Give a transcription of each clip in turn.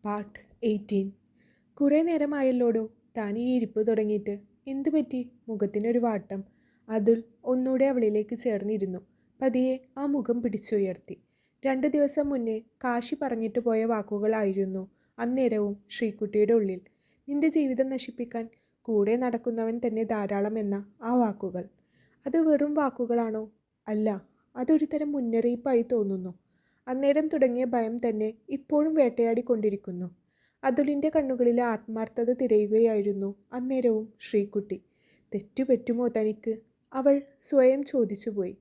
Part 18. കുറേ നേരമായല്ലോടോ താൻ ഈ ഇരിപ്പ് തുടങ്ങിയിട്ട്. എന്തു പറ്റി? മുഖത്തിനൊരു വാട്ടം. അതുൽ ഒന്നുകൂടെ അവളിലേക്ക് ചേർന്നിരുന്നു. പതിയെ ആ മുഖം പിടിച്ചുയർത്തി. 2 ദിവസം മുന്നേ കാശി പറഞ്ഞിട്ട് പോയ വാക്കുകളായിരുന്നു അന്നേരവും ശ്രീകുട്ടിയുടെ ഉള്ളിൽ. നിന്റെ ജീവിതം നശിപ്പിക്കാൻ കൂടെ നടക്കുന്നവൻ തന്നെ ധാരാളം എന്ന ആ വാക്കുകൾ. അത് വെറും വാക്കുകളാണോ? അല്ല, അതൊരു തരം മുന്നറിയിപ്പായി തോന്നുന്നു. അന്നേരം തുടങ്ങിയ ഭയം തന്നെ ഇപ്പോഴും വേട്ടയാടിക്കൊണ്ടിരിക്കുന്നു. അതുലിൻ്റെ കണ്ണുകളിലെ ആത്മാർത്ഥത തിരയുകയായിരുന്നു അന്നേരവും ശ്രീകുട്ടി. തെറ്റുപറ്റുമോ തനിക്ക്? അവൾ സ്വയം ചോദിച്ചുപോയി.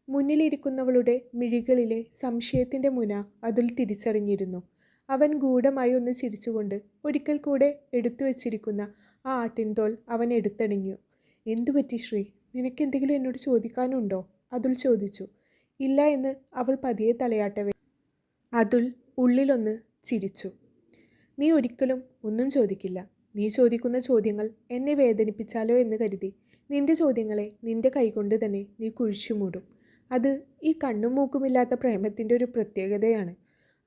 മുന്നിലിരിക്കുന്നവളുടെ മിഴികളിലെ സംശയത്തിൻ്റെ മുന അതുൽ തിരിച്ചറിഞ്ഞിരുന്നു. അവൻ ഗൂഢമായി ഒന്ന് ചിരിച്ചുകൊണ്ട് ഒരിക്കൽ കൂടെ എടുത്തു വച്ചിരിക്കുന്ന ആ ആട്ടിൻതോൽ അവൻ എടുത്തണിഞ്ഞു. എന്തുപറ്റി ശ്രീ? നിനക്കെന്തെങ്കിലും എന്നോട് ചോദിക്കാനുണ്ടോ? അതുൽ ചോദിച്ചു. ഇല്ല എന്ന് അവൾ പതിയെ തലയാട്ടവേ. അതുൽ ഉള്ളിലൊന്ന് ചിരിച്ചു. നീ ഒരിക്കലും ഒന്നും ചോദിക്കില്ല. നീ ചോദിക്കുന്ന ചോദ്യങ്ങൾ എന്നെ വേദനിപ്പിച്ചാലോ എന്ന് കരുതി നിന്റെ ചോദ്യങ്ങളെ നിന്റെ കൈകൊണ്ട് തന്നെ നീ കുഴിച്ചു മൂടും. അത് ഈ കണ്ണും മൂക്കുമില്ലാത്ത പ്രേമത്തിൻ്റെ ഒരു പ്രത്യേകതയാണ്.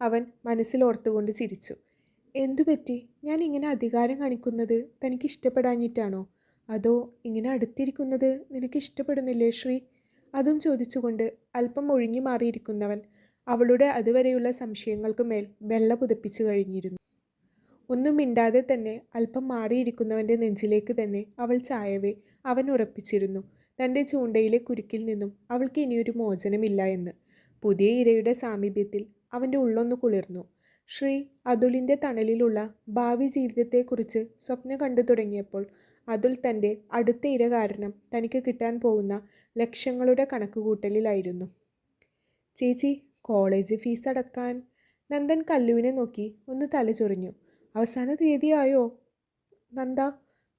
അവൻ മനസ്സിലോർത്തുകൊണ്ട് ചിരിച്ചു. എന്തുപറ്റി? ഞാൻ ഇങ്ങനെ അധികാരം കാണിക്കുന്നത് തനിക്ക് ഇഷ്ടപ്പെടാഞ്ഞിട്ടാണോ? അതോ ഇങ്ങനെ അടുത്തിരിക്കുന്നത് നിനക്ക് ഇഷ്ടപ്പെടുന്നില്ലേ ശ്രീ? അതും ചോദിച്ചുകൊണ്ട് അല്പം ഒഴിഞ്ഞു മാറിയിരിക്കുന്നവൻ അവളുടെ അതുവരെയുള്ള സംശയങ്ങൾക്ക് മേൽ വെള്ള പുതപ്പിച്ചു കഴിഞ്ഞിരുന്നു. ഒന്നും മിണ്ടാതെ തന്നെ അല്പം മാറിയിരിക്കുന്നവൻ്റെ നെഞ്ചിലേക്ക് തന്നെ അവൾ ചായവേ അവൻ ഉറപ്പിച്ചിരുന്നു. തൻ്റെ ചൂണ്ടയിലെ കുരുക്കിൽ നിന്നും അവൾക്ക് ഇനിയൊരു മോചനമില്ല എന്ന്. പുതിയ ഇരയുടെ സാമീപ്യത്തിൽ അവൻ്റെ ഉള്ളൊന്നു കുളിർന്നു. ശ്രീ അതുലിൻ്റെ തണലിലുള്ള ഭാവി ജീവിതത്തെക്കുറിച്ച് സ്വപ്നം കണ്ടു തുടങ്ങിയപ്പോൾ അതുൽ തൻ്റെ അടുത്ത ഇര കാരണം തനിക്ക് കിട്ടാൻ പോകുന്ന ലക്ഷങ്ങളുടെ കണക്കുകൂട്ടലിലായിരുന്നു. ചേച്ചി, കോളേജ് ഫീസ് അടക്കാൻ. നന്ദൻ കല്ലുവിനെ നോക്കി ഒന്ന് തലചൊറിഞ്ഞു. അവസാന തീയതിയായോ നന്ദ?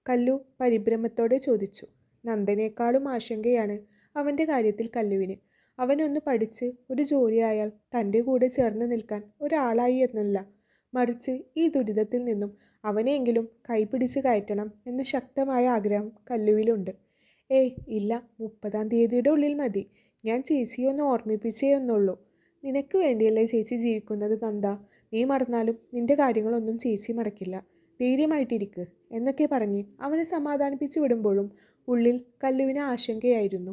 കല്ലു പരിഭ്രമത്തോടെ ചോദിച്ചു. നന്ദനേക്കാളും ആശങ്കയാണ് അവൻ്റെ കാര്യത്തിൽ കല്ലുവിന്. അവനൊന്ന് പഠിച്ച് ഒരു ജോലിയായാൽ തൻ്റെ കൂടെ ചേർന്ന് നിൽക്കാൻ ഒരാളായി എന്നല്ല, മറിച്ച് ഈ ദുരിതത്തിൽ നിന്നും അവനെയെങ്കിലും കൈപിടിച്ച് കയറ്റണം എന്ന ശക്തമായ ആഗ്രഹം കല്ലുവിലുണ്ട്. ഏയ് ഇല്ല, 30-ാം തീയതിയുടെ ഉള്ളിൽ മതി. ഞാൻ ചേച്ചിയെ ഒന്ന് ഓർമ്മിപ്പിച്ചേ ഒന്നുള്ളൂ. നിനക്ക് വേണ്ടിയല്ലേ ചേച്ചി ജീവിക്കുന്നത് നന്ദ. നീ മറന്നാലും നിന്റെ കാര്യങ്ങളൊന്നും ചേച്ചി മറക്കില്ല. ധൈര്യമായിട്ടിരിക്ക് എന്നൊക്കെ പറഞ്ഞ് അവനെ സമാധാനിപ്പിച്ചു വിടുമ്പോഴും ഉള്ളിൽ കല്ലുവിന് ആശങ്കയായിരുന്നു.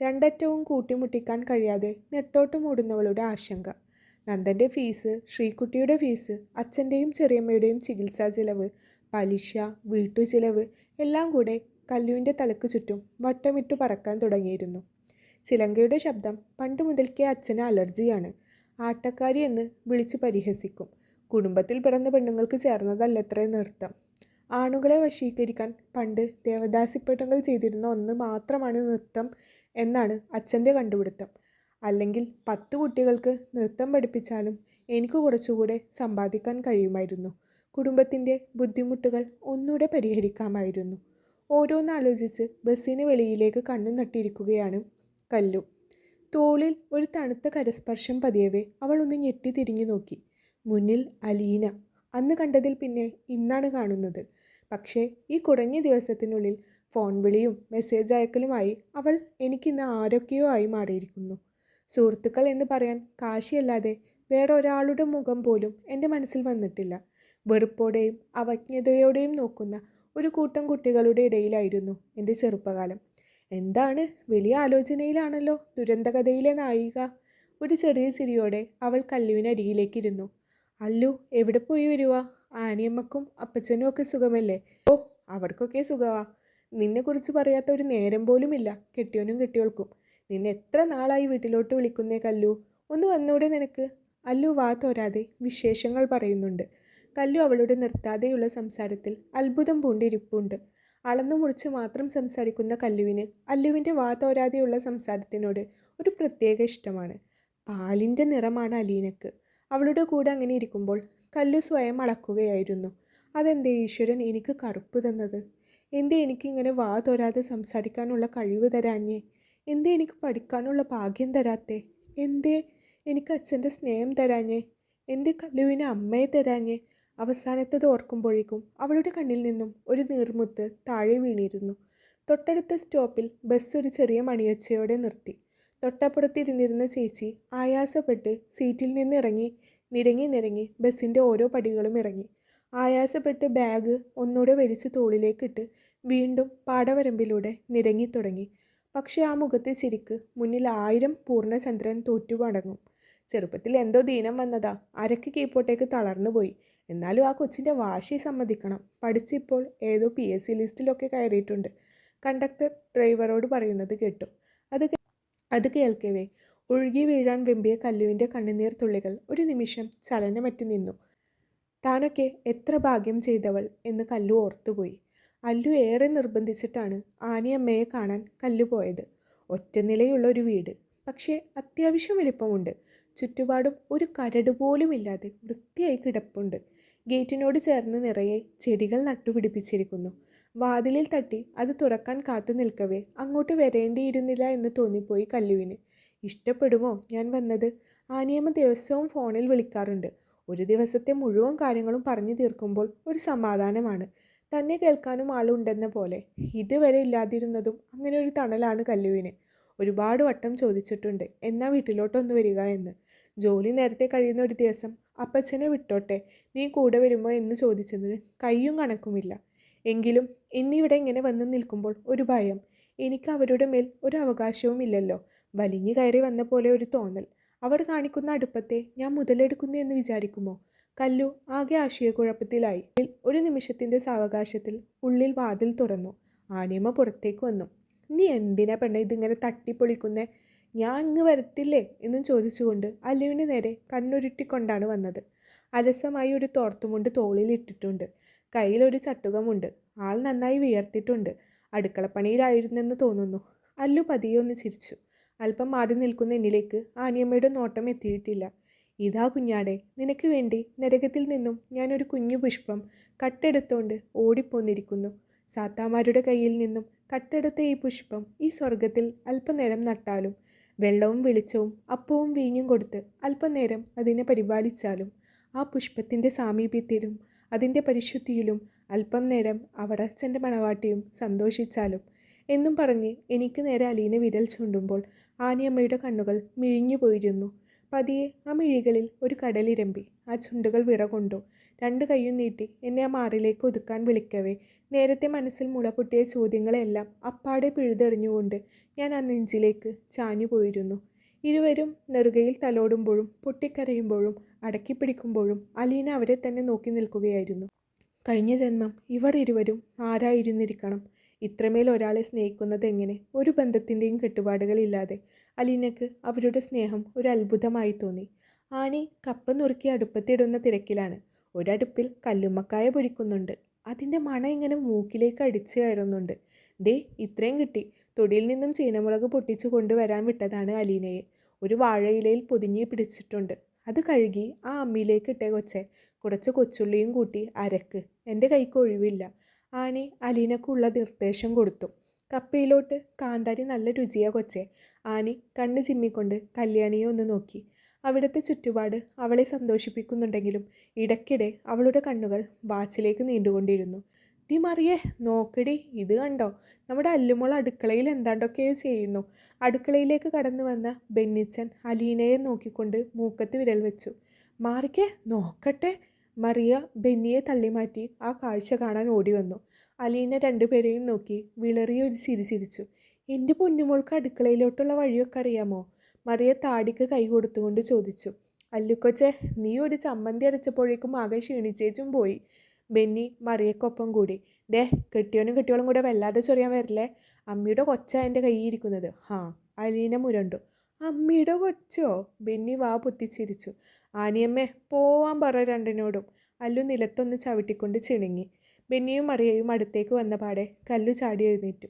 രണ്ടറ്റവും കൂട്ടിമുട്ടിക്കാൻ കഴിയാതെ നെട്ടോട്ടം ഓടുന്നവളുടെ ആശങ്ക. നന്ദൻ്റെ ഫീസ്, ശ്രീകുട്ടിയുടെ ഫീസ്, അച്ഛൻ്റെയും ചെറിയമ്മയുടെയും ചികിത്സാ ചിലവ്, പലിശ, വീട്ടുചിലവ് എല്ലാം കൂടെ കല്ലുവിൻ്റെ തലക്ക് ചുറ്റും വട്ടമിട്ടു പറക്കാൻ തുടങ്ങിയിരുന്നു. ചിലങ്കയുടെ ശബ്ദം പണ്ട് മുതൽക്കേ അച്ഛന് അലർജിയാണ്. ആട്ടക്കാരി എന്ന് വിളിച്ച് പരിഹസിക്കും. കുടുംബത്തിൽ പിറന്ന പെണ്ണുങ്ങൾക്ക് ചേർന്നതല്ലത്രേ നൃത്തം. ആണുങ്ങളെ വശീകരിക്കാൻ പണ്ട് ദേവദാസിപ്പെട്ടുകൾ ചെയ്തിരുന്ന ഒന്ന് മാത്രമാണ് നൃത്തം എന്നാണ് അച്ഛൻ്റെ കണ്ടുപിടുത്തം. അല്ലെങ്കിൽ 10 കുട്ടികൾക്ക് നൃത്തം പഠിപ്പിച്ചാലും എനിക്ക് കുറച്ചുകൂടെ സമ്പാദിക്കാൻ കഴിയുമായിരുന്നു. കുടുംബത്തിൻ്റെ ബുദ്ധിമുട്ടുകൾ ഒന്നുകൂടെ പരിഹരിക്കാമായിരുന്നു. ഓരോന്നാലോചിച്ച് ബസ്സിന് വെളിയിലേക്ക് കണ്ണു നട്ടിരിക്കുകയാണ് കല്ലു. തോളിൽ ഒരു തണുത്ത കരസ്പർശം പതിയവേ അവൾ ഒന്ന് ഞെട്ടി തിരിഞ്ഞു നോക്കി. മുന്നിൽ അലീന. അന്ന് കണ്ടതിൽ പിന്നെ ഇന്നാണ് കാണുന്നത്. പക്ഷേ ഈ കുറഞ്ഞ ദിവസത്തിനുള്ളിൽ ഫോൺ വിളിയും മെസ്സേജ് അയക്കലുമായി അവൾ എനിക്കിന്ന് ആരൊക്കെയോ ആയി മാറിയിരിക്കുന്നു. സുഹൃത്തുക്കൾ എന്ന് പറയാൻ കാശിയല്ലാതെ വേറൊരാളുടെ മുഖം പോലും എൻ്റെ മനസ്സിൽ വന്നിട്ടില്ല. വെറുപ്പോടെയും അവജ്ഞതയോടെയും നോക്കുന്ന ഒരു കൂട്ടം കുട്ടികളുടെ ഇടയിലായിരുന്നു എൻ്റെ ചെറുപ്പകാലം. എന്താണ്, വലിയ ആലോചനയിലാണല്ലോ ദുരന്തകഥയിലെ നായിക. ഒരു ചെറിയ ചിരിയോടെ അവൾ കല്ലുവിനരികിലേക്കിരുന്നു. അല്ലു, എവിടെ പോയി വരുവാ? ആനിയമ്മക്കും അപ്പച്ചനും ഒക്കെ സുഖമല്ലേ? ഓ, അവർക്കൊക്കെ സുഖമാ. നിന്നെക്കുറിച്ച് പറയാത്ത ഒരു നേരം പോലുമില്ല കെട്ടിയോനും കെട്ടിയോൾക്കും. നിന്നെ എത്ര നാളായി വീട്ടിലോട്ട് വിളിക്കുന്നേ കല്ലു. ഒന്ന് വന്നൂടെ നിനക്ക്? അല്ലു വാ തോരാതെ വിശേഷങ്ങൾ പറയുന്നുണ്ട്. കല്ലു അവളുടെ നിർത്താതെയുള്ള സംസാരത്തിൽ അത്ഭുതം പൂണ്ടിരിപ്പുണ്ട്. അളന്നു മുറിച്ച് മാത്രം സംസാരിക്കുന്ന കല്ലുവിന് അല്ലുവിൻ്റെ വാ തോരാതെയുള്ള സംസാരത്തിനോട് ഒരു പ്രത്യേക ഇഷ്ടമാണ്. പാലിൻ്റെ നിറമാണ് അലീനക്ക്. അവളുടെ കൂടെ അങ്ങനെ ഇരിക്കുമ്പോൾ കല്ലു സ്വയം അളക്കുകയായിരുന്നു. അതെന്തേ ഈശ്വരൻ എനിക്ക് കറുപ്പ് തന്നത്? എന്തേ എനിക്കിങ്ങനെ വാ തോരാതെ സംസാരിക്കാനുള്ള കഴിവ് തരാഞ്ഞേ? എന്തേ എനിക്ക് പഠിക്കാനുള്ള ഭാഗ്യം തരാത്തേ? എന്തേ എനിക്ക് അച്ഛൻ്റെ സ്നേഹം തരാഞ്ഞേ? എന്തേ കല്ലുവിന് അമ്മയെ തരാഞ്ഞേ? അവസാനത്തത് ഓർക്കുമ്പോഴേക്കും അവളുടെ കണ്ണിൽ നിന്നും ഒരു നീർമുത്ത് താഴെ വീണിരുന്നു. തൊട്ടടുത്ത സ്റ്റോപ്പിൽ ബസ് ഒരു ചെറിയ മണിയൊച്ചയോടെ നിർത്തി. തൊട്ടപ്പുറത്തിരുന്നിരുന്ന ചേച്ചി ആയാസപ്പെട്ട് സീറ്റിൽ നിന്ന് ഇറങ്ങി നിരങ്ങി നിരങ്ങി ബസ്സിൻ്റെ ഓരോ പടികളും ഇറങ്ങി. ആയാസപ്പെട്ട് ബാഗ് ഒന്നുകൂടെ വലിച്ച് തോളിലേക്കിട്ട് വീണ്ടും പാടവരമ്പിലൂടെ നിരങ്ങിത്തുടങ്ങി. പക്ഷെ ആ മുഖത്തെ ചിരിക്ക് മുന്നിൽ 1000 പൂർണ്ണചന്ദ്രൻ തോറ്റുമടങ്ങും. ചെറുപ്പത്തിൽ എന്തോ ദീനം വന്നതാ, അരക്ക് കീഴ്പോട്ടേക്ക് തളർന്നുപോയി. എന്നാലും ആ കൊച്ചിൻ്റെ വാശി സമ്മതിക്കണം. പഠിച്ചിപ്പോൾ ഏതോ PSC ലിസ്റ്റിലൊക്കെ കയറിയിട്ടുണ്ട്. കണ്ടക്ടർ ഡ്രൈവറോട് പറയുന്നത് കേട്ടു. അത് കേൾക്കവേ ഒഴുകി വീഴാൻ വെമ്പിയ കല്ലുവിൻ്റെ കണ്ണുനീർ തുള്ളികൾ ഒരു നിമിഷം ചലനമറ്റു നിന്നു. താനൊക്കെ എത്ര ഭാഗ്യം ചെയ്തവൾ എന്ന് കല്ലു ഓർത്തുപോയി. അല്ലു ഏറെ നിർബന്ധിച്ചിട്ടാണ് ആനിയമ്മയെ കാണാൻ കല്ലു പോയത്. ഒറ്റനിലയുള്ള ഒരു വീട്, പക്ഷേ അത്യാവശ്യം വലിപ്പമുണ്ട്. ചുറ്റുപാടും ഒരു കരട് പോലുമില്ലാതെ വൃത്തിയായി കിടപ്പുണ്ട്. ഗേറ്റിനോട് ചേർന്ന് നിറയെ ചെടികൾ നട്ടുപിടിപ്പിച്ചിരിക്കുന്നു. വാതിലിൽ തട്ടി അത് തുറക്കാൻ കാത്തു നിൽക്കവേ അങ്ങോട്ട് വരേണ്ടിയിരുന്നില്ല എന്ന് തോന്നിപ്പോയി കല്ലുവിന്. ഇഷ്ടപ്പെടുമോ ഞാൻ വന്നത്? ആനിയമ്മ ദിവസവും ഫോണിൽ വിളിക്കാറുണ്ട്. ഒരു ദിവസത്തെ മുഴുവൻ കാര്യങ്ങളും പറഞ്ഞു തീർക്കുമ്പോൾ ഒരു സമാധാനമാണ്. തന്നെ കേൾക്കാനും ആളുണ്ടെന്ന പോലെ. ഇതുവരെ ഇല്ലാതിരുന്നതും അങ്ങനെ ഒരു തണലാണ് കല്ലുവിന്. ഒരുപാട് വട്ടം ചോദിച്ചിട്ടുണ്ട് എന്നാ വീട്ടിലോട്ടൊന്ന് വരിക എന്ന്. ജോലി നേരത്തെ കഴിയുന്ന ഒരു ദിവസം അപ്പച്ചനെ വിട്ടോട്ടെ, നീ കൂടെ വരുമോ എന്ന് ചോദിച്ചതിന് കയ്യും കണക്കുമില്ല. എങ്കിലും ഇന്നിവിടെ ഇങ്ങനെ വന്ന് നിൽക്കുമ്പോൾ ഒരു ഭയം. എനിക്ക് അവരുടെ മേൽ ഒരു അവകാശവും ഇല്ലല്ലോ. വലിഞ്ഞു കയറി വന്ന പോലെ ഒരു തോന്നൽ. അവർ കാണിക്കുന്ന അടുപ്പത്തെ ഞാൻ മുതലെടുക്കുന്നു എന്ന് വിചാരിക്കുമോ? കല്ലു ആകെ ആശയക്കുഴപ്പത്തിലായി. ഒരു നിമിഷത്തിൻ്റെ സാവകാശത്തിൽ ഉള്ളിൽ വാതിൽ തുറന്നു. ആനിയമ്മ പുറത്തേക്ക് വന്നു. നീ എന്തിനാ പെണ്ണെ ഇതിങ്ങനെ തട്ടിപ്പൊളിക്കുന്നേ? ഞാൻ ഇങ്ങ് വരത്തില്ലേ എന്നും ചോദിച്ചുകൊണ്ട് അല്ലുവിന് നേരെ കണ്ണുരുട്ടിക്കൊണ്ടാണ് വന്നത്. അലസമായി ഒരു തോർത്തുമുണ്ട് തോളിൽ ഇട്ടിട്ടുണ്ട്. കയ്യിലൊരു ചട്ടുകമുണ്ട്. ആൾ നന്നായി വിയർത്തിട്ടുണ്ട്. അടുക്കളപ്പണിയിലായിരുന്നെന്ന് തോന്നുന്നു. അല്ലു പതിയെ ഒന്ന് ചിരിച്ചു. അല്പം മാറി നിൽക്കുന്ന എന്നിലേക്ക് ആനിയമ്മയുടെ നോട്ടം എത്തിയിട്ടില്ല. ഇതാ കുഞ്ഞാടെ, നിനക്ക് വേണ്ടി നരകത്തിൽ നിന്നും ഞാനൊരു കുഞ്ഞു പുഷ്പം കട്ടെടുത്തോണ്ട് ഓടിപ്പോന്നിരിക്കുന്നു. സാത്താമാരുടെ കയ്യിൽ നിന്നും കട്ടെടുത്ത ഈ പുഷ്പം ഈ സ്വർഗത്തിൽ അല്പനേരം നട്ടാലും, വെള്ളവും വെളിച്ചവും അപ്പവും വീഞ്ഞും കൊടുത്ത് അല്പനേരം അതിനെ പരിപാലിച്ചാലും, ആ പുഷ്പത്തിൻ്റെ സാമീപ്യത്തിലും അതിൻ്റെ പരിശുദ്ധിയിലും അല്പം നേരം അവടച്ഛൻ്റെ മണവാട്ടിയും സന്തോഷിച്ചാലും എന്നും പറഞ്ഞ് എനിക്ക് നേരെ അലീന വിരൽ ചൂണ്ടുമ്പോൾ ആനിയമ്മയുടെ കണ്ണുകൾ മിഴിഞ്ഞു പോയിരുന്നു. പതിയെ ആ മിഴികളിൽ ഒരു കടലിരമ്പി. ആ ചുണ്ടുകൾ വിറകൊണ്ടു. 2 കൈയും നീട്ടി എന്നെ ആ മാറിലേക്ക് ഒതുക്കാൻ വിളിക്കവേ നേരത്തെ മനസ്സിൽ മുളപൊട്ടിയ ചോദ്യങ്ങളെല്ലാം അപ്പാടെ പിഴുതെറിഞ്ഞുകൊണ്ട് ഞാൻ ആ നെഞ്ചിലേക്ക് ചാഞ്ഞു പോയിരുന്നു. ഇരുവരും നെറുകയിൽ തലോടുമ്പോഴും പൊട്ടിക്കരയുമ്പോഴും അടക്കിപ്പിടിക്കുമ്പോഴും അലീന അവരെ തന്നെ നോക്കി നിൽക്കുകയായിരുന്നു. കഴിഞ്ഞ ജന്മം ഇവർ ഇരുവരും ആരായിരുന്നിരിക്കണം? ഇത്രമേൽ ഒരാളെ സ്നേഹിക്കുന്നത് എങ്ങനെ? ഒരു ബന്ധത്തിൻ്റെയും കെട്ടുപാടുകളില്ലാതെ. അലീനയ്ക്ക് അവരുടെ സ്നേഹം ഒരു അത്ഭുതമായി തോന്നി. ആനി കപ്പ നുറുക്കി അടുപ്പത്തിടുന്ന തിരക്കിലാണ്. ഒരടുപ്പിൽ കല്ലുമ്മക്കായ പൊരിക്കുന്നുണ്ട്. അതിൻ്റെ മണം ഇങ്ങനെ മൂക്കിലേക്ക് അടിച്ചു കയറുന്നുണ്ട്. ദേ ഇത്രയും കിട്ടി. തൊടിയിൽ നിന്നും ചീനമുളക് പൊട്ടിച്ചു കൊണ്ടുവരാൻ വിട്ടതാണ് അലീനയെ. ഒരു വാഴയിലയിൽ പൊതിഞ്ഞ് പിടിച്ചിട്ടുണ്ട്. അത് കഴുകി ആ അമ്മിയിലേക്ക് ഇട്ടേ കൊച്ചെ. കുറച്ച് കൊച്ചുള്ളിയും കൂട്ടി അരക്ക്. എൻ്റെ കൈക്ക് ഒഴിവില്ല. ആനി അലീനക്കുള്ള നിർദ്ദേശം കൊടുത്തു. കപ്പയിലോട്ട് കാന്താരി നല്ല രുചിയാ കൊച്ചെ. ആനി കണ്ണ് ചിമ്മിക്കൊണ്ട് കല്യാണിയെ ഒന്ന് നോക്കി. അവിടുത്തെ ചുറ്റുപാട് അവളെ സന്തോഷിപ്പിക്കുന്നുണ്ടെങ്കിലും ഇടയ്ക്കിടെ അവളുടെ കണ്ണുകൾ വാച്ചിലേക്ക് നീണ്ടുകൊണ്ടിരുന്നു. ഡി മറിയേ, നോക്കടി, ഇത് കണ്ടോ? നമ്മുടെ അല്ലുമോൾ അടുക്കളയിൽ എന്താണ്ടൊക്കെയോ ചെയ്യുന്നു. അടുക്കളയിലേക്ക് കടന്നു വന്ന ബെന്നിച്ചൻ അലീനയെ നോക്കിക്കൊണ്ട് മൂക്കത്ത് വിരൽ വെച്ചു. മാറിക്കേ, നോക്കട്ടെ. മറിയ ബെന്നിയെ തള്ളിമാറ്റി ആ കാഴ്ച കാണാൻ ഓടി വന്നു. അലീന 2 പേരെയും നോക്കി വിളറിയൊരു ചിരി ചിരിച്ചു. എൻ്റെ പൊന്നുമോൾക്ക് അടുക്കളയിലോട്ടുള്ള വഴിയൊക്കെ അറിയാമോ? മറിയ താടിക്ക് കൈ കൊടുത്തുകൊണ്ട് ചോദിച്ചു. അല്ലുക്കൊച്ചെ, നീ ഒരു ചമ്മന്തി അരച്ചപ്പോഴേക്കും ആകെ ക്ഷീണിച്ചേച്ചും പോയി. ബെന്നി മറിയക്കൊപ്പം കൂടി. ഡേ, കെട്ടിയോനും കെട്ടിയോളും കൂടെ വല്ലാതെ ചൊറിയാൻ വരില്ലേ? അമ്മിയുടെ കൊച്ചാ എൻ്റെ കൈയിരിക്കുന്നത്. ഹാ, അലീന മുരണ്ടു. അമ്മിയുടെ കൊച്ചോ? ബെന്നി വാ പൊത്തിച്ചിരിച്ചു. ആനിയമ്മേ, പോവാൻ പറ രണ്ടിനോടും. അല്ലു നിലത്തൊന്ന് ചവിട്ടിക്കൊണ്ട് ചിണുങ്ങി. ബെന്നിയും മറിയയും അടുത്തേക്ക് വന്ന പാടെ കല്ലു ചാടി എഴുന്നേറ്റു.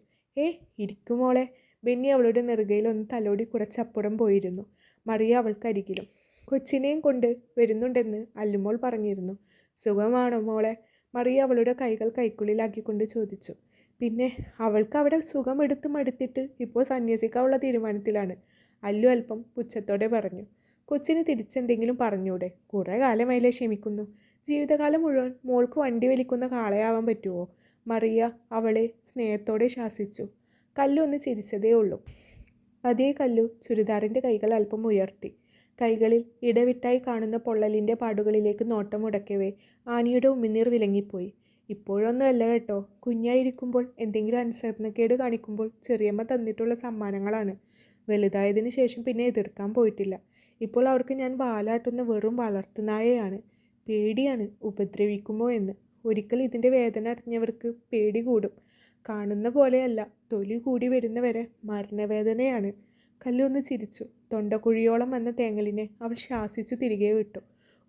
ഇരിക്കുമോളെ. ബെന്നി അവളുടെ നെറുകയിൽ ഒന്ന് തലോടി കുറച്ചപ്പുറം പോയിരുന്നു. മറിയ അവൾക്കരികിലും. കൊച്ചിനെയും കൊണ്ട് വരുന്നുണ്ടെന്ന് അല്ലുമോൾ പറഞ്ഞിരുന്നു. സുഖമാണോ മോളെ? മറിയ അവളുടെ കൈകൾ കൈക്കുള്ളിലാക്കിക്കൊണ്ട് ചോദിച്ചു. പിന്നെ അവൾക്ക് അവിടെ സുഖമെടുത്ത് മടുത്തിട്ട് ഇപ്പോൾ സന്യസിക്കാനുള്ള തീരുമാനത്തിലാണ്. അല്ലു അല്പം പുച്ഛത്തോടെ പറഞ്ഞു. കൊച്ചിന് തിരിച്ചെന്തെങ്കിലും പറഞ്ഞൂടെ? കുറേ കാലമായില്ലേ ക്ഷമിക്കുന്നു. ജീവിതകാലം മുഴുവൻ മോൾക്ക് വണ്ടി വലിക്കുന്ന കാളയാവാൻ പറ്റുമോ? മറിയ അവളെ സ്നേഹത്തോടെ ശാസിച്ചു. കല്ലു ഒന്ന് ചിരിച്ചതേ ഉള്ളൂ. പതിയെ കല്ലു ചുരിദാറിൻ്റെ കൈകൾ അല്പം ഉയർത്തി. കൈകളിൽ ഇടവിട്ടായി കാണുന്ന പൊള്ളലിൻ്റെ പാടുകളിലേക്ക് നോട്ടം മുടക്കവേ ആനിയുടെ ഉമിനീർ വിലങ്ങിപ്പോയി. ഇപ്പോഴൊന്നും അല്ല കേട്ടോ, കുഞ്ഞായിരിക്കുമ്പോൾ എന്തെങ്കിലും അനുസരണക്കേട് കാണിക്കുമ്പോൾ ചെറിയമ്മ തന്നിട്ടുള്ള സമ്മാനങ്ങളാണ്. വലുതായതിനു ശേഷം പിന്നെ എതിർക്കാൻ പോയിട്ടില്ല. ഇപ്പോൾ അവർക്ക് ഞാൻ വാലാട്ടുന്ന വെറും വളർത്തുനായയാണ്. പേടിയാണ് ഉപദ്രവിക്കുമോ എന്ന്. ഒരിക്കൽ ഇതിൻ്റെ വേദന അറിഞ്ഞവർക്ക് പേടി കൂടും. കാണുന്ന പോലെയല്ല, തൊലി കൂടി വരുന്നവരെ മരണവേദനയാണ്. കല്ലൊന്ന് ചിരിച്ചു. തൊണ്ടക്കുഴിയോളം വന്ന തേങ്ങലിനെ അവൾ ശ്വാസിച്ചു തിരികെ വിട്ടു.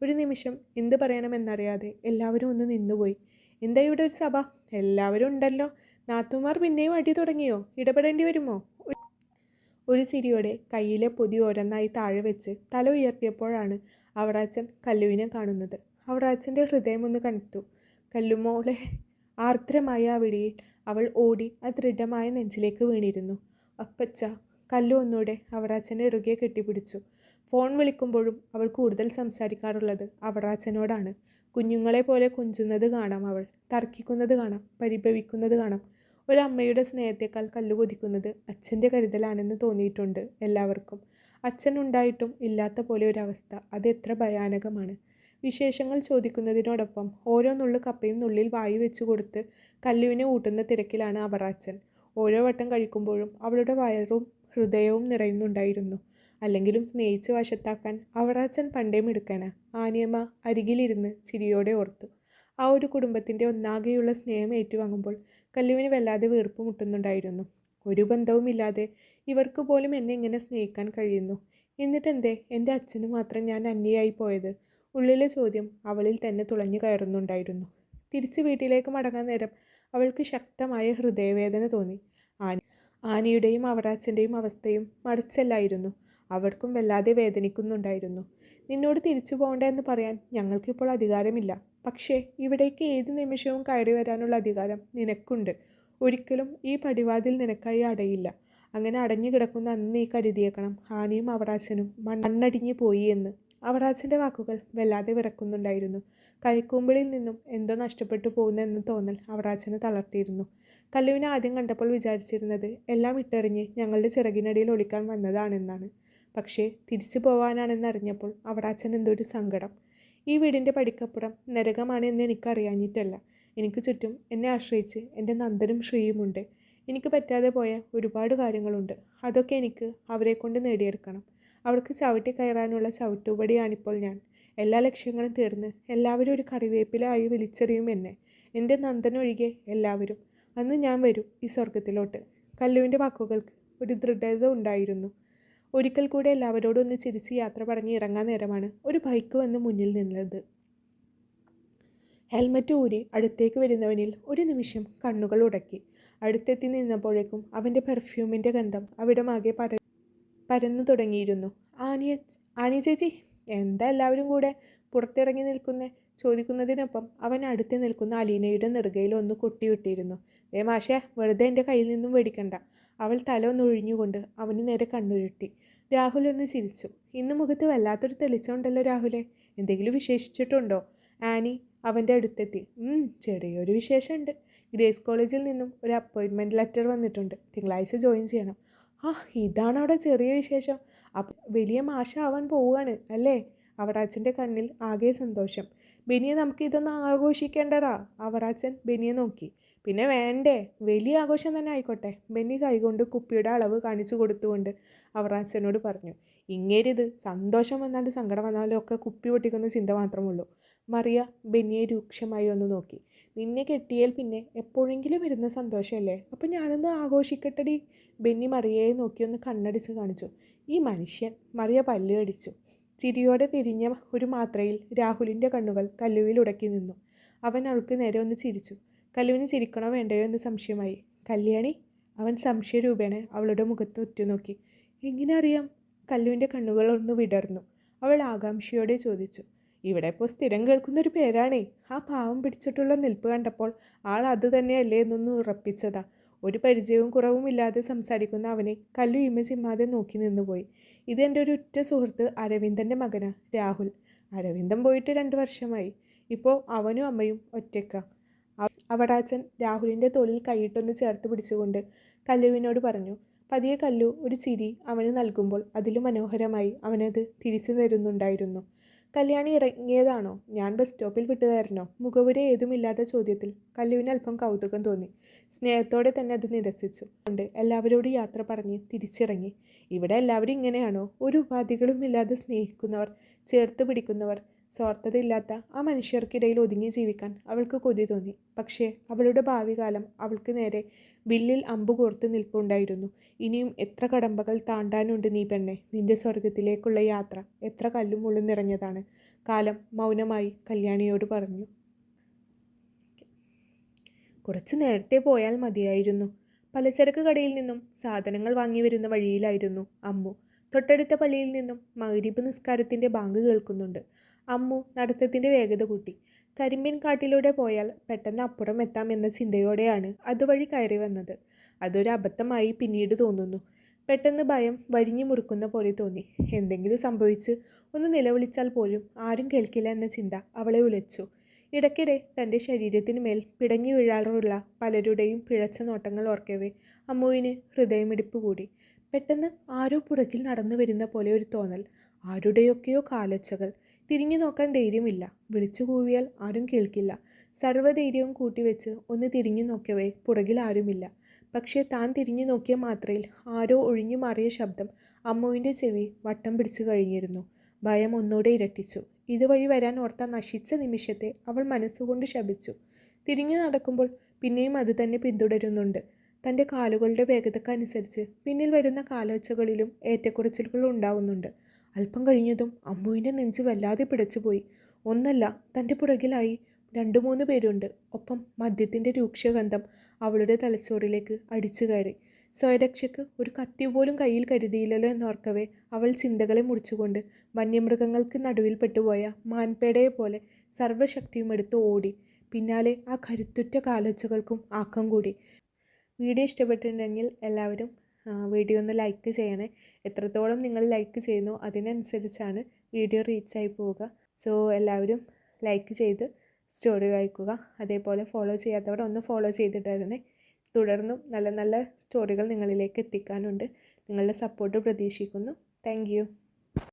ഒരു നിമിഷം എന്ത് പറയണമെന്നറിയാതെ എല്ലാവരും ഒന്ന് നിന്നുപോയി. എന്താ ഇവിടെ ഒരു സഭ? എല്ലാവരും ഉണ്ടല്ലോ. നാത്തുമാർ പിന്നെയും അടി തുടങ്ങിയോ? ഇടപെടേണ്ടി വരുമോ? ഒരു ചിരിയോടെ കയ്യിലെ പൊതി ഓരോന്നായി താഴെ വെച്ച് തല ഉയർത്തിയപ്പോഴാണ് അവറാച്ചൻ കല്ലുവിനെ കാണുന്നത്. അവറാച്ചൻ്റെ ഹൃദയം ഒന്ന് കനത്തു. കല്ലുമോളെ, ആർദ്രമായ ആ വിളിയിൽ അവൾ ഓടി ആ ദൃഢമായ നെഞ്ചിലേക്ക് വീണിരുന്നു. അപ്പച്ച. കല്ലു ഒന്നൂടെ അവറാച്ചനെ ഇറുകെ കെട്ടിപ്പിടിച്ചു. ഫോൺ വിളിക്കുമ്പോഴും അവൾ കൂടുതൽ സംസാരിക്കാറുള്ളത് അവറാച്ചനോടാണ്. കുഞ്ഞുങ്ങളെ പോലെ കൊഞ്ചുന്നത് കാണാം, അവൾ തർക്കിക്കുന്നത് കാണാം, പരിഭവിക്കുന്നത് കാണാം. ഒരമ്മയുടെ സ്നേഹത്തേക്കാൾ കല്ലു കൊതിക്കുന്നത് അച്ഛൻ്റെ കരുതലാണെന്ന് തോന്നിയിട്ടുണ്ട് എല്ലാവർക്കും. അച്ഛനുണ്ടായിട്ടും ഇല്ലാത്ത പോലെ ഒരവസ്ഥ, അത് എത്ര ഭയാനകമാണ്. വിശേഷങ്ങൾ ചോദിക്കുന്നതിനോടൊപ്പം ഓരോ നുള്ളു കപ്പയും നുള്ളിൽ വായു വെച്ചു കൊടുത്ത് കല്ലുവിനെ ഊട്ടുന്ന തിരക്കിലാണ് അവറാച്ചൻ. ഓരോ വട്ടം കഴിക്കുമ്പോഴും അവളുടെ വയറും ഹൃദയവും നിറയുന്നുണ്ടായിരുന്നു. അല്ലെങ്കിലും സ്നേഹിച്ച് വശത്താക്കാൻ അവറാച്ചൻ പണ്ടേ മിടുക്കനാ. ആനിയമ്മ അരികിലിരുന്ന് ചിരിയോടെ ഓർത്തു. ആ ഒരു കുടുംബത്തിൻ്റെ ഒന്നാകെയുള്ള സ്നേഹം ഏറ്റുവാങ്ങുമ്പോൾ കല്ലുവിന് വല്ലാതെ വീർപ്പ് മുട്ടുന്നുണ്ടായിരുന്നു. ഒരു ബന്ധവുമില്ലാതെ ഇവർക്ക് പോലും എന്നെ എങ്ങനെ സ്നേഹിക്കാൻ കഴിയുന്നു? എന്നിട്ടെന്തേ എൻ്റെ അച്ഛന് മാത്രം ഞാൻ അന്യയായി പോയത്? ഉള്ളിലെ ചോദ്യം അവളിൽ തന്നെ തുളഞ്ഞു കയറുന്നുണ്ടായിരുന്നു. തിരിച്ച് വീട്ടിലേക്ക് മടങ്ങാൻ നേരം അവൾക്ക് ശക്തമായ ഹൃദയവേദന തോന്നി. ആനിയുടെയും അവറാച്ചൻ്റെയും അവസ്ഥയും മറിച്ചല്ലായിരുന്നു. അവർക്കും വല്ലാതെ വേദനിക്കുന്നുണ്ടായിരുന്നു. നിന്നോട് തിരിച്ചു പോകണ്ട എന്ന് പറയാൻ ഞങ്ങൾക്കിപ്പോൾ അധികാരമില്ല. പക്ഷേ ഇവിടേക്ക് ഏത് നിമിഷവും കയറി വരാനുള്ള അധികാരം നിനക്കുണ്ട്. ഒരിക്കലും ഈ പടിവാതിൽ നിനക്കായി അടയില്ല. അങ്ങനെ അടഞ്ഞു കിടക്കുന്ന അന്ന് നീ കരുതിയേക്കണം ആനിയും അവറാച്ചനും മണ്ണടിഞ്ഞു പോയി എന്ന്. അവറാച്ചൻ്റെ വാക്കുകൾ വല്ലാതെ വിറക്കുന്നുണ്ടായിരുന്നു. കൈക്കൂമ്പിളിൽ നിന്നും എന്തോ നഷ്ടപ്പെട്ടു പോകുന്നെന്ന് തോന്നൽ അവറാച്ചനെ തളർത്തിയിരുന്നു. കല്ലുവിനെ ആദ്യം കണ്ടപ്പോൾ വിചാരിച്ചിരുന്നത് എല്ലാം ഇട്ടെറിഞ്ഞ് ഞങ്ങളുടെ ചിറകിനടിയിൽ ഒളിക്കാൻ വന്നതാണെന്നാണ്. പക്ഷേ തിരിച്ചു പോവാനാണെന്നറിഞ്ഞപ്പോൾ അവറാച്ചൻ എന്തൊരു സങ്കടം. ഈ വീടിൻ്റെ പടിക്കപ്പുറം നരകമാണ് എന്ന് എനിക്കറിയാഞ്ഞിട്ടല്ല. എനിക്ക് ചുറ്റും എന്നെ ആശ്രയിച്ച് എൻ്റെ നന്ദനും ശ്രീയുമുണ്ട്. എനിക്ക് പറ്റാതെ പോയ ഒരുപാട് കാര്യങ്ങളുണ്ട്. അതൊക്കെ എനിക്ക് അവരെ കൊണ്ട് നേടിയെടുക്കണം. അവർക്ക് ചവിട്ടി കയറാനുള്ള ചവിട്ടുപടിയാണിപ്പോൾ ഞാൻ. എല്ലാ ലക്ഷ്യങ്ങളും തീർന്ന് എല്ലാവരും ഒരു കറിവേപ്പിലായി വിളിച്ചെറിയും എന്നെ. എൻ്റെ നന്ദനൊഴികെ എല്ലാവരും. അന്ന് ഞാൻ വരും ഈ സ്വർഗത്തിലോട്ട്. കല്ലുവിൻ്റെ വാക്കുകൾക്ക് ഒരു ദൃഢത ഉണ്ടായിരുന്നു. ഒരിക്കൽ കൂടെ എല്ലാവരോടും ഒന്ന് ചിരിച്ച് യാത്ര പറഞ്ഞ് ഇറങ്ങാൻ നേരമാണ് ഒരു ബൈക്ക് വന്ന് മുന്നിൽ നിന്നത്. ഹെൽമറ്റ് ഊരി അടുത്തേക്ക് വരുന്നവനിൽ ഒരു നിമിഷം കണ്ണുകൾ ഉടക്കി. അടുത്തെത്തി നിന്നപ്പോഴേക്കും അവൻ്റെ പെർഫ്യൂമിൻ്റെ ഗന്ധം അവിടമാകെ പരന്നു തുടങ്ങിയിരുന്നു. ആനി ചേച്ചി, എന്താ എല്ലാവരും കൂടെ പുറത്തിറങ്ങി നിൽക്കുന്നേ? ചോദിക്കുന്നതിനൊപ്പം അവൻ അടുത്ത് നിൽക്കുന്ന അലീനയുടെ നെറുകയിൽ ഒന്ന് കൊട്ടിവിട്ടിരുന്നു. മാഷേ, വെറുതെ എൻ്റെ കയ്യിൽ നിന്നും മേടിക്കണ്ട. അവൾ തല ഒന്നൊഴിഞ്ഞുകൊണ്ട് അവന് നേരെ കണ്ണുരുട്ടി. രാഹുൽ ഒന്ന് ചിരിച്ചു. ഇന്ന് മുഖത്ത് വല്ലാത്തൊരു തെളിച്ചമുണ്ടല്ലോ രാഹുലെ. എന്തെങ്കിലും വിശേഷിച്ചിട്ടുണ്ടോ? ആനി അവൻ്റെ അടുത്തെത്തി. ചെറിയൊരു വിശേഷമുണ്ട്. ഗ്രേസ് കോളേജിൽ നിന്നും ഒരു അപ്പോയിൻമെൻറ്റ് ലെറ്റർ വന്നിട്ടുണ്ട്. തിങ്കളാഴ്ച ജോയിൻ ചെയ്യണം. ഇതാണ് അവിടെ ചെറിയ വിശേഷം. വലിയ മാഷാവാൻ പോവുകയാണ് അല്ലേ? അവറാച്ചൻ്റെ കണ്ണിൽ ആകെ സന്തോഷം. ബെനിയെ നമുക്ക് ഇതൊന്ന് ആഘോഷിക്കേണ്ടടാ. അവറാച്ചൻ ബെനിയെ നോക്കി. പിന്നെ വേണ്ടേ, വലിയ ആഘോഷം തന്നെ ആയിക്കോട്ടെ. ബെന്നി കൈകൊണ്ട് കുപ്പിയുടെ അളവ് കാണിച്ചു കൊടുത്തുകൊണ്ട് അവറാച്ചനോട് പറഞ്ഞു. ഇങ്ങേരിത് സന്തോഷം വന്നാലും സങ്കടം വന്നാലും ഒക്കെ കുപ്പി പൊട്ടിക്കുന്ന ചിന്ത മാത്രമുള്ളൂ. മറിയ ബെന്നിയെ രൂക്ഷമായി ഒന്ന് നോക്കി. നിന്നെ കെട്ടിയാൽ പിന്നെ എപ്പോഴെങ്കിലും വരുന്ന സന്തോഷമല്ലേ? അപ്പം ഞാനൊന്ന് ആഘോഷിക്കട്ടെടി. ബെന്നി മറിയയെ നോക്കി ഒന്ന് കണ്ണടിച്ച് കാണിച്ചു. ഈ മനുഷ്യൻ. മറിയ പല്ല് കടിച്ചു. ചിരിയോടെ തിരിഞ്ഞ ഒരു മാത്രയിൽ രാഹുലിൻ്റെ കണ്ണുകൾ കല്ലുവിൽ ഉടക്കി നിന്നു. അവൻ അവൾക്ക് നേരെ ഒന്ന് ചിരിച്ചു. കല്ലുവിന് ചിരിക്കണോ വേണ്ടയോ എന്ന് സംശയമായി. കല്യാണി? അവൻ സംശയരൂപേണ അവളുടെ മുഖത്ത് ഉറ്റുനോക്കി. എങ്ങനെ അറിയാം? കല്ലുവിൻ്റെ കണ്ണുകൾ ഒന്ന് വിടർന്നു. അവൾ ആകാംക്ഷയോടെ ചോദിച്ചു. ഇവിടെ ഇപ്പോൾ സ്ഥിരം കേൾക്കുന്നൊരു പേരാണേ. ആ പാവം പിടിച്ചിട്ടുള്ള നിൽപ്പ് കണ്ടപ്പോൾ ആൾ അത് തന്നെയല്ലേ എന്നൊന്ന് ഉറപ്പിച്ചതാ. ഒരു പരിചയവും കുറവുമില്ലാതെ സംസാരിക്കുന്ന അവനെ കല്ലു ഇമചിമ്മാതെ നോക്കി നിന്നുപോയി. ഇതെൻ്റെ ഒരു ഉറ്റ സുഹൃത്ത് അരവിന്ദൻ്റെ മകനാ, രാഹുൽ. അരവിന്ദൻ പോയിട്ട് 2 വർഷമായി. ഇപ്പോൾ അവനും അമ്മയും ഒറ്റയ്ക്ക. അവടാച്ചൻ രാഹുലിൻ്റെ തോളിൽ കൈയിട്ടൊന്ന് ചേർത്ത് പിടിച്ചുകൊണ്ട് കല്ലുവിനോട് പറഞ്ഞു. പതിയെ കല്ലു ഒരു ചിരി അവന് നൽകുമ്പോൾ അതിലും മനോഹരമായി അവനത് തിരിച്ചു തരുന്നുണ്ടായിരുന്നു. കല്യാണി ഇറങ്ങിയതാണോ? ഞാൻ ബസ് സ്റ്റോപ്പിൽ വിട്ടുതരണോ? മുഖവുര ഏതുമില്ലാത്ത ചോദ്യത്തിൽ കല്ലുവിന് അല്പം കൗതുകം തോന്നി. സ്നേഹത്തോടെ തന്നെ അത് നിരസിച്ചു കൊണ്ട് എല്ലാവരോടും യാത്ര പറഞ്ഞ് തിരിച്ചിറങ്ങി. ഇവിടെ എല്ലാവരും ഇങ്ങനെയാണോ? ഒരു ഉപാധികളും ഇല്ലാതെ സ്നേഹിക്കുന്നവർ, ചേർത്ത് പിടിക്കുന്നവർ. സ്വാർത്ഥതയില്ലാത്ത ആ മനുഷ്യർക്കിടയിൽ ഒതുങ്ങി ജീവിക്കാൻ അവൾക്ക് കൊതി തോന്നി. പക്ഷേ അവളുടെ ഭാവി കാലം അവൾക്ക് നേരെ വില്ലിൽ അമ്പു കോർത്ത് നിൽപ്പുണ്ടായിരുന്നു. ഇനിയും എത്ര കടമ്പകൾ താണ്ടാനുണ്ട് നീ പെണ്ണെ. നിന്റെ സ്വർഗത്തിലേക്കുള്ള യാത്ര എത്ര കല്ലും മുള്ളും നിറഞ്ഞതാണ്. കാലം മൗനമായി കല്യാണിയോട് പറഞ്ഞു. കുറച്ച് നേരത്തെ പോയാൽ മതിയായിരുന്നു. പലചരക്ക് കടയിൽ നിന്നും സാധനങ്ങൾ വാങ്ങി വരുന്ന വഴിയിലായിരുന്നു അമ്മു. തൊട്ടടുത്ത പള്ളിയിൽ നിന്നും മഗ്‌രിബ് നിസ്കാരത്തിൻ്റെ ബാങ്ക് കേൾക്കുന്നുണ്ട്. അമ്മു നടത്തത്തിൻ്റെ വേഗത കൂട്ടി. കരിമ്പിൻ കാട്ടിലൂടെ പോയാൽ പെട്ടെന്ന് അപ്പുറം എത്താം എന്ന ചിന്തയോടെയാണ് അതുവഴി കയറി വന്നത്. അതൊരു അബദ്ധമായി പിന്നീട് തോന്നുന്നു. പെട്ടെന്ന് ഭയം വരിഞ്ഞു മുറുക്കുന്ന പോലെ തോന്നി. എന്തെങ്കിലും സംഭവിച്ച് ഒന്ന് നിലവിളിച്ചാൽ പോലും ആരും കേൾക്കില്ല എന്ന ചിന്ത അവളെ ഉലച്ചു. ഇടയ്ക്കിടെ തൻ്റെ ശരീരത്തിന് മേൽ പിടഞ്ഞു വീഴാറുള്ള പലരുടെയും പിഴച്ച നോട്ടങ്ങൾ ഓർക്കവേ അമ്മുവിന് ഹൃദയമിടിപ്പ് കൂടി. പെട്ടെന്ന് ആരോ പുറകിൽ നടന്നു വരുന്ന പോലെ ഒരു തോന്നൽ. ആരുടെയൊക്കെയോ കാലൊച്ചകൾ. തിരിഞ്ഞു നോക്കാൻ ധൈര്യമില്ല. വിളിച്ചു കൂവിയാൽ ആരും കേൾക്കില്ല. സർവ്വധൈര്യവും കൂട്ടിവെച്ച് ഒന്ന് തിരിഞ്ഞു നോക്കവേ പുറകിൽ ആരുമില്ല. പക്ഷേ താൻ തിരിഞ്ഞു നോക്കിയ മാത്രയിൽ ആരോ ഒഴിഞ്ഞു മാറിയ ശബ്ദം അമ്മുവിൻ്റെ ചെവി വട്ടം പിടിച്ചു കഴിഞ്ഞിരുന്നു. ഭയം ഒന്നുകൂടെ ഇരട്ടിച്ചു. ഇതുവഴി വരാൻ ഓർത്ത നശിച്ച നിമിഷത്തെ അവൾ മനസ്സുകൊണ്ട് ശപിച്ചു. തിരിഞ്ഞു നടക്കുമ്പോൾ പിന്നെയും അത് തന്നെ പിന്തുടരുന്നുണ്ട്. തൻ്റെ കാലുകളുടെ വേഗതക്കനുസരിച്ച് പിന്നിൽ വരുന്ന കാലൊച്ചകളിലും ഏറ്റക്കുറച്ചിലുകൾ ഉണ്ടാവുന്നുണ്ട്. അല്പം കഴിഞ്ഞതും അമ്മുവിൻ്റെ നെഞ്ച് വല്ലാതെ പിടച്ചുപോയി. ഒന്നല്ല, തൻ്റെ പുറകിലായി 2-3 പേരുണ്ട്. ഒപ്പം മദ്യത്തിൻ്റെ രൂക്ഷഗന്ധം അവളുടെ തലച്ചോറിലേക്ക് അടിച്ചു കയറി. സ്വയരക്ഷയ്ക്ക് ഒരു കത്തി പോലും കയ്യിൽ കരുതിയില്ലല്ലോ എന്നോർക്കവേ അവൾ ചിന്തകളെ മുറിച്ചുകൊണ്ട് വന്യമൃഗങ്ങൾക്ക് നടുവിൽ പെട്ടുപോയ മാൻപേടയെ പോലെ സർവ്വശക്തിയും എടുത്ത് ഓടി. പിന്നാലെ ആ കരുത്തുറ്റ കാലൊച്ചകൾക്കും ആക്കം കൂടി. വീഡിയോ ഇഷ്ടപ്പെട്ടിട്ടുണ്ടെങ്കിൽ എല്ലാവരും വീഡിയോ ഒന്ന് ലൈക്ക് ചെയ്യണേ. എത്രത്തോളം നിങ്ങൾ ലൈക്ക് ചെയ്യുന്നു അതിനനുസരിച്ചാണ് വീഡിയോ റീച്ചായി പോവുക. സോ എല്ലാവരും ലൈക്ക് ചെയ്ത് സ്റ്റോറി വായിക്കുക. അതേപോലെ ഫോളോ ചെയ്യാത്തവർ ഒന്ന് ഫോളോ ചെയ്തിട്ടായിരുന്നേ. തുടർന്നും നല്ല നല്ല സ്റ്റോറികൾ നിങ്ങളിലേക്ക് എത്തിക്കാനുണ്ട്. നിങ്ങളുടെ സപ്പോർട്ട് പ്രതീക്ഷിക്കുന്നു. Thank you.